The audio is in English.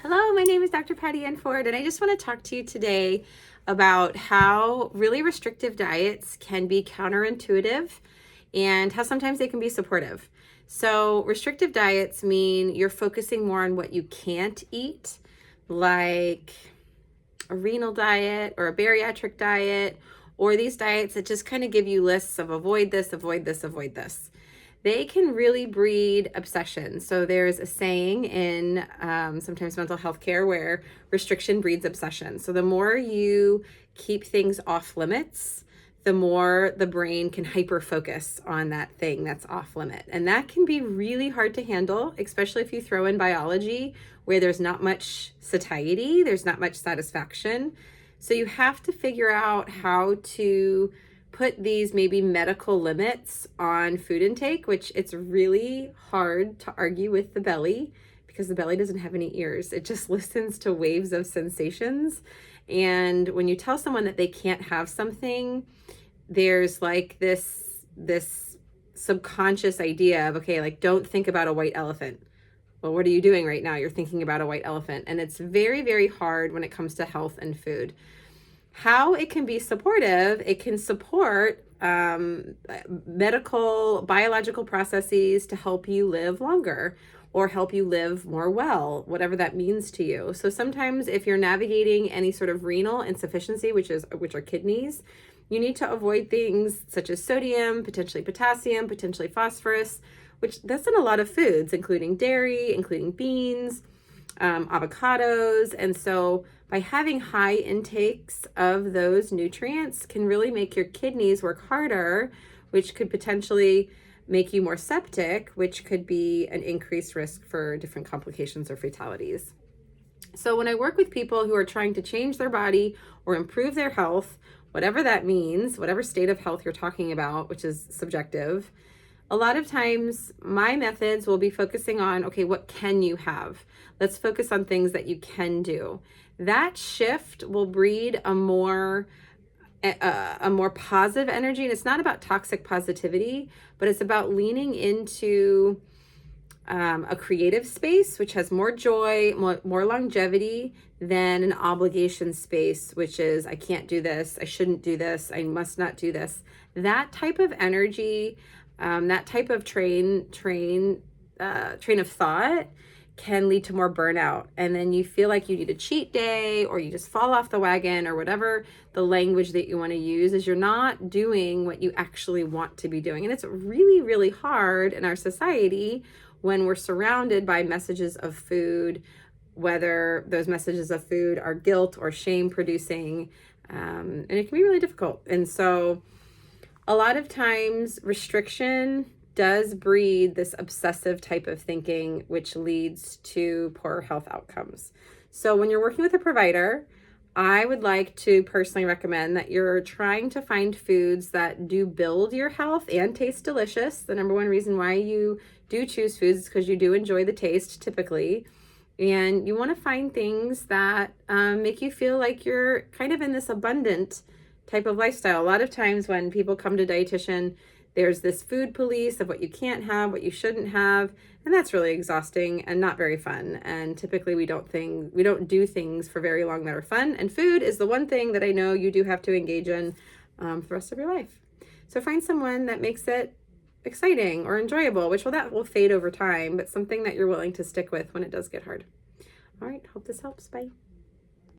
Hello, my name is Dr. Patty Ann Ford, and I just want to talk to you today about how really restrictive diets can be counterintuitive and how sometimes they can be supportive. So, restrictive diets mean you're focusing more on what you can't eat, like a renal diet or a bariatric diet, or these diets that just kind of give you lists of avoid this, avoid this, avoid this. They can really breed obsession. So there's a saying in sometimes mental health care where restriction breeds obsession. So the more you keep things off limits, the more the brain can hyper focus on that thing that's off limit. And that can be really hard to handle, especially if you throw in biology where there's not much satiety, there's not much satisfaction. So you have to figure out how to put these maybe medical limits on food intake, which it's really hard to argue with the belly because the belly doesn't have any ears. It just listens to waves of sensations. And when you tell someone that they can't have something, there's like this subconscious idea of, okay, like don't think about a white elephant. Well, what are you doing right now? You're thinking about a white elephant. And it's very, very hard when it comes to health and food. How it can be supportive, it can support medical, biological processes to help you live longer or help you live more well, whatever that means to you. So sometimes if you're navigating any sort of renal insufficiency, which are kidneys, you need to avoid things such as sodium, potentially potassium, potentially phosphorus, which that's in a lot of foods, including dairy, including beans, avocados. And so by having high intakes of those nutrients can really make your kidneys work harder, which could potentially make you more septic, which could be an increased risk for different complications or fatalities. So when I work with people who are trying to change their body or improve their health, whatever that means, whatever state of health you're talking about, which is subjective, a lot of times my methods will be focusing on, okay, what can you have? Let's focus on things that you can do. That shift will breed a more positive energy. And it's not about toxic positivity, but it's about leaning into a creative space, which has more joy, more longevity than an obligation space, which is, I can't do this, I shouldn't do this, I must not do this. That type of energy, that type of train of thought can lead to more burnout. And then you feel like you need a cheat day or you just fall off the wagon or whatever the language that you want to use is you're not doing what you actually want to be doing. And it's really, really hard in our society when we're surrounded by messages of food, whether those messages of food are guilt or shame producing. And it can be really difficult. And so a lot of times restriction does breed this obsessive type of thinking, which leads to poor health outcomes. So when you're working with a provider, I would like to personally recommend that you're trying to find foods that do build your health and taste delicious. The number one reason why you do choose foods is because you do enjoy the taste typically. And you want to find things that make you feel like you're kind of in this abundant type of lifestyle. A lot of times when people come to dietitian, there's this food police of what you can't have, what you shouldn't have, and that's really exhausting and not very fun. And typically we don't do things for very long that are fun. And food is the one thing that I know you do have to engage in for the rest of your life. So find someone that makes it exciting or enjoyable, that will fade over time, but something that you're willing to stick with when it does get hard. All right, hope this helps. Bye.